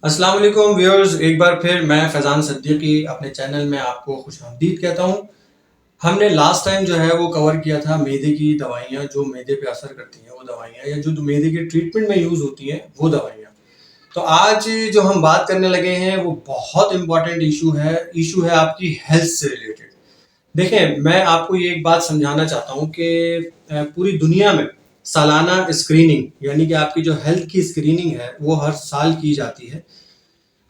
अस्सलाम वालेकुम व्यूअर्स, एक बार फिर मैं फैज़ान सिद्दीकी अपने चैनल में आपको खुशामदीद कहता हूँ। हमने लास्ट टाइम जो है वो कवर किया था मैदे की दवाइयाँ जो मैदे पे असर करती हैं, वो दवाइयाँ या जो मैदे के ट्रीटमेंट में यूज़ होती हैं वो दवाइयाँ। तो आज जो हम बात करने लगे हैं वो बहुत इम्पोर्टेंट इशू है आपकी हेल्थ से रिलेटेड। देखें, मैं आपको ये एक बात समझाना चाहता हूँ कि पूरी दुनिया में सालाना स्क्रीनिंग यानी कि आपकी जो हेल्थ की स्क्रीनिंग है वो हर साल की जाती है।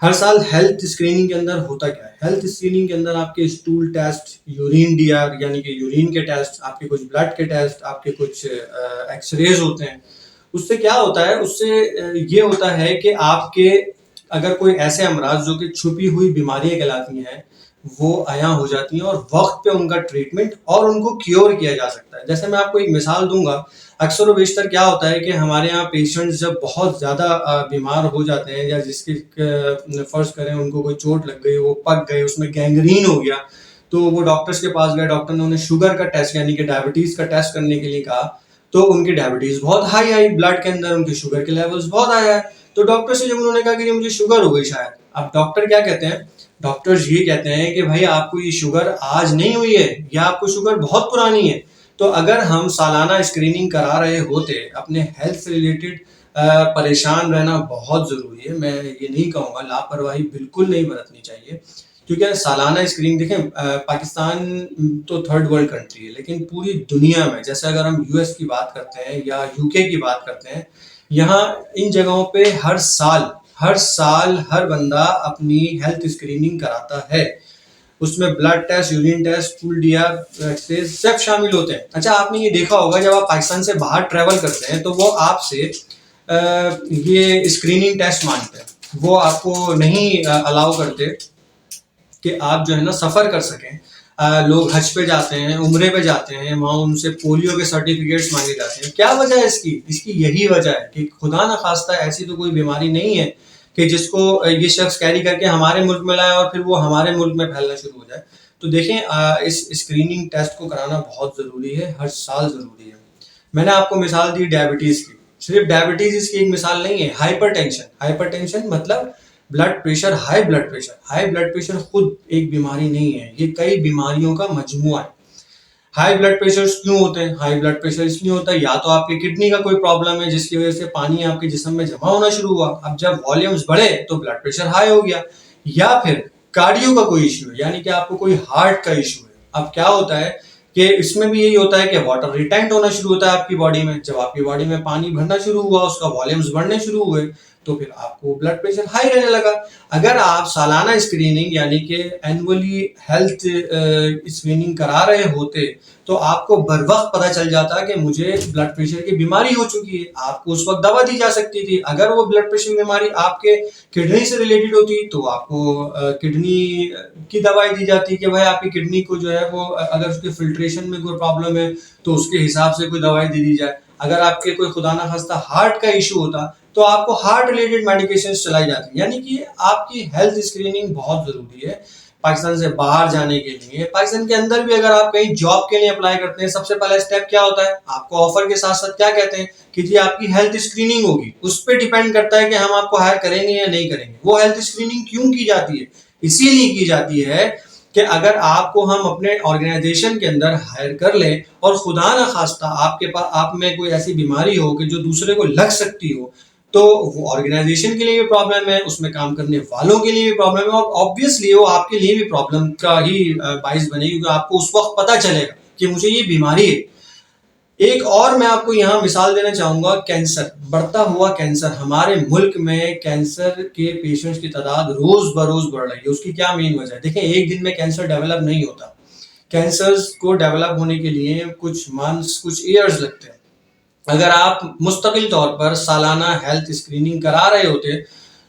हर साल हेल्थ स्क्रीनिंग के अंदर होता क्या है? हेल्थ स्क्रीनिंग के अंदर आपके स्टूल टेस्ट, यूरिन डीआर यानी कि यूरिन के टेस्ट, आपके कुछ ब्लड के टेस्ट, आपके कुछ एक्सरेज होते हैं। उससे क्या होता है? ये होता है कि आपके अगर कोई ऐसे अमराज जो कि छुपी हुई बीमारियां कहलाती हैं वो आया हो जाती हैं और वक्त पे उनका ट्रीटमेंट और उनको क्योर किया जा सकता है। जैसे मैं आपको एक मिसाल दूंगा, अक्सर व बेशतर क्या होता है कि हमारे यहाँ पेशेंट्स जब बहुत ज़्यादा बीमार हो जाते हैं या जिसकी फ़र्ज़ करें उनको कोई चोट लग गई, वो पक गए, उसमें गैंग्रीन हो गया, तो वो डॉक्टर्स के पास गए, डॉक्टर ने उन्हें शुगर का टेस्ट यानी कि डायबिटीज़ का टेस्ट करने के लिए कहा, तो उनकी डायबिटीज़ बहुत हाई आई, ब्लड के अंदर उनके शुगर के लेवल्स बहुत हाई आए। तो डॉक्टर से जब उन्होंने कहा कि मुझे शुगर हो गई शायद, अब डॉक्टर क्या कहते हैं? डॉक्टर्स ये कहते हैं कि भाई आपको ये शुगर आज नहीं हुई है या आपको शुगर बहुत पुरानी है। तो अगर हम सालाना स्क्रीनिंग करा रहे होते अपने हेल्थ से रिलेटेड, परेशान रहना बहुत ज़रूरी है। मैं ये नहीं कहूँगा, लापरवाही बिल्कुल नहीं बरतनी चाहिए, क्योंकि सालाना स्क्रीनिंग देखें, पाकिस्तान तो थर्ड वर्ल्ड कंट्री है, लेकिन पूरी दुनिया में जैसे अगर हम यूएस की बात करते हैं या यूके की बात करते हैं, यहाँ इन जगहों पे हर साल हर बंदा अपनी हेल्थ स्क्रीनिंग कराता है। उसमें blood test, urine test, stool DR, x ray सब शामिल होते हैं। अच्छा, आपने ये देखा होगा जब आप पाकिस्तान से बाहर ट्रेवल करते हैं तो वो आपसे ये स्क्रीनिंग टेस्ट मांगते हैं, वो आपको नहीं अलाउ करते कि आप जो है ना सफ़र कर सकें। लोग हज पे जाते हैं, उम्रे पे जाते हैं, वहाँ उनसे पोलियो के सर्टिफिकेट्स मांगे जाते हैं। क्या वजह है इसकी यही वजह है कि खुदा ना खास्ता ऐसी तो कोई बीमारी नहीं है कि जिसको ये शख्स कैरी करके हमारे मुल्क में लाए और फिर वो हमारे मुल्क में फैलना शुरू हो जाए। तो देखें, इस स्क्रीनिंग टेस्ट को कराना बहुत ज़रूरी है, हर साल ज़रूरी है। मैंने आपको मिसाल दी डायबिटीज़ की, सिर्फ डायबिटीज़ इसकी एक मिसाल नहीं है। हाइपरटेंशन मतलब हाई ब्लड प्रेशर खुद एक बीमारी नहीं है, ये कई बीमारियों का मजमुआ है। हाई ब्लड प्रेशर क्यों होते हैं? हाई ब्लड प्रेशर इसलिए होता है, या तो आपकी किडनी का कोई प्रॉब्लम है जिसकी वजह से पानी आपके जिस्म में जमा होना शुरू हुआ, अब जब वॉल्यूम्स बढ़े तो ब्लड प्रेशर हाई हो गया। या फिर कार्डियो का कोई इश्यू है, यानी कि आपको कोई हार्ट का इश्यू है। अब क्या होता है कि इसमें भी यही होता है कि वाटर रिटेंट होना शुरू होता है आपकी बॉडी में। जब आपकी बॉडी में पानी भरना शुरू हुआ, उसका वॉल्यूम्स बढ़ने शुरू हुए, तो फिर आपको ब्लड प्रेशर हाई रहने लगा। अगर आप सालाना स्क्रीनिंग यानी कि एनुअली हेल्थ स्क्रीनिंग करा रहे होते तो आपको बर वक्त पता चल जाता कि मुझे ब्लड प्रेशर की बीमारी हो चुकी है, आपको उस वक्त दवा दी जा सकती थी। अगर वो ब्लड प्रेशर की बीमारी आपके किडनी से रिलेटेड होती तो आपको किडनी की दवाई दी जाती कि भाई आपकी किडनी को जो है वो अगर उसके फिल्ट्रेशन में कोई प्रॉब्लम है तो उसके हिसाब से कोई दवाई दे दी जाए। अगर आपके कोई खुदा ना खास्ता हार्ट का इशू होता तो आपको हार्ट रिलेटेड मेडिकेशन चलाई जाती। यानी कि आपकी हेल्थ स्क्रीनिंग बहुत जरूरी है पाकिस्तान से बाहर जाने के लिए। पाकिस्तान के अंदर भी अगर आप कहीं जॉब के लिए अप्लाई करते हैं, सबसे पहला स्टेप क्या होता है? आपको ऑफर के साथ साथ क्या कहते हैं कि जी आपकी हेल्थ स्क्रीनिंग होगी। उस पर डिपेंड करता है कि हम आपको हायर करेंगे या नहीं करेंगे। वो हेल्थ स्क्रीनिंग क्यों की जाती है? इसीलिए की जाती है कि अगर आपको हम अपने ऑर्गेनाइजेशन के अंदर हायर कर लें और खुदा ना खास्ता आपके पास आप में कोई ऐसी बीमारी हो कि जो दूसरे को लग सकती हो, तो वो ऑर्गेनाइजेशन के लिए भी प्रॉब्लम है, उसमें काम करने वालों के लिए भी प्रॉब्लम है और ऑब्वियसली वो आपके लिए भी प्रॉब्लम का ही बाइस बनेगी, क्योंकि आपको उस वक्त पता चलेगा कि मुझे ये बीमारी है। एक और मैं आपको यहाँ मिसाल देना चाहूंगा, कैंसर, बढ़ता हुआ कैंसर। हमारे मुल्क में कैंसर के पेशेंट्स की तादाद रोज बरोज बढ़ रही है। उसकी क्या मेन वजह है? देखें, एक दिन में कैंसर डेवलप नहीं होता। कैंसर्स को डेवलप होने के लिए कुछ मंथ्स, कुछ ईयर्स लगते हैं। अगर आप मुस्तकिल तौर पर सालाना हेल्थ स्क्रीनिंग करा रहे होते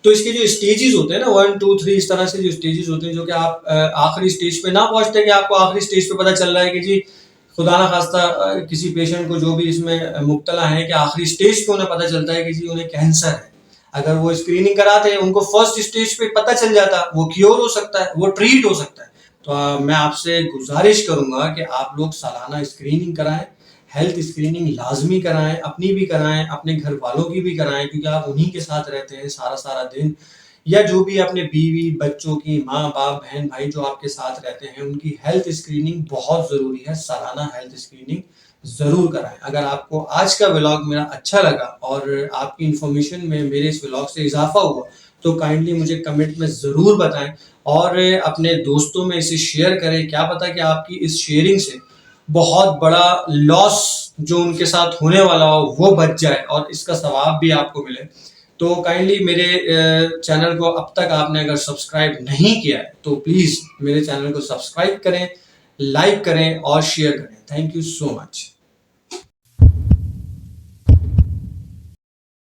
तो इसके जो स्टेजेस होते हैं ना, 1 2 3 इस तरह से जो स्टेजेस होते हैं, जो कि आप आखिरी स्टेज पे ना पहुंचते कि आपको आखिरी स्टेज पे पता चल रहा है कि जी खुदा ना खास्ता किसी पेशेंट को जो भी इसमें मुब्तला है कि आखिरी स्टेज पे उन्हें पता चलता है कि जी उन्हें कैंसर है। अगर वो स्क्रीनिंग कराते उनको फर्स्ट स्टेज पे पता चल जाता, वो क्योर हो सकता है, वो ट्रीट हो सकता है। तो मैं आपसे गुजारिश करूंगा कि आप लोग सालाना स्क्रीनिंग कराएं, हेल्थ स्क्रीनिंग लाजमी कराएं, अपनी भी कराएं, अपने घर वालों की भी कराएं, क्योंकि आप उन्हीं के साथ रहते हैं सारा सारा दिन। या जो भी अपने बीवी बच्चों की माँ बाप बहन भाई जो आपके साथ रहते हैं उनकी हेल्थ स्क्रीनिंग बहुत ज़रूरी है। सालाना हेल्थ स्क्रीनिंग ज़रूर कराएं। अगर आपको आज का व्लॉग मेरा अच्छा लगा और आपकी इन्फॉर्मेशन में मेरे इस व्लॉग से इजाफा हुआ तो काइंडली मुझे कमेंट में ज़रूर बताएं और अपने दोस्तों में इसे शेयर करें। क्या पता कि आपकी इस शेयरिंग से बहुत बड़ा लॉस जो उनके साथ होने वाला हो वो बच जाए और इसका सवाब भी आपको मिले। तो काइंडली मेरे चैनल को अब तक आपने अगर सब्सक्राइब नहीं किया है तो प्लीज़ मेरे चैनल को सब्सक्राइब करें, लाइक करें और शेयर करें। Thank you so much.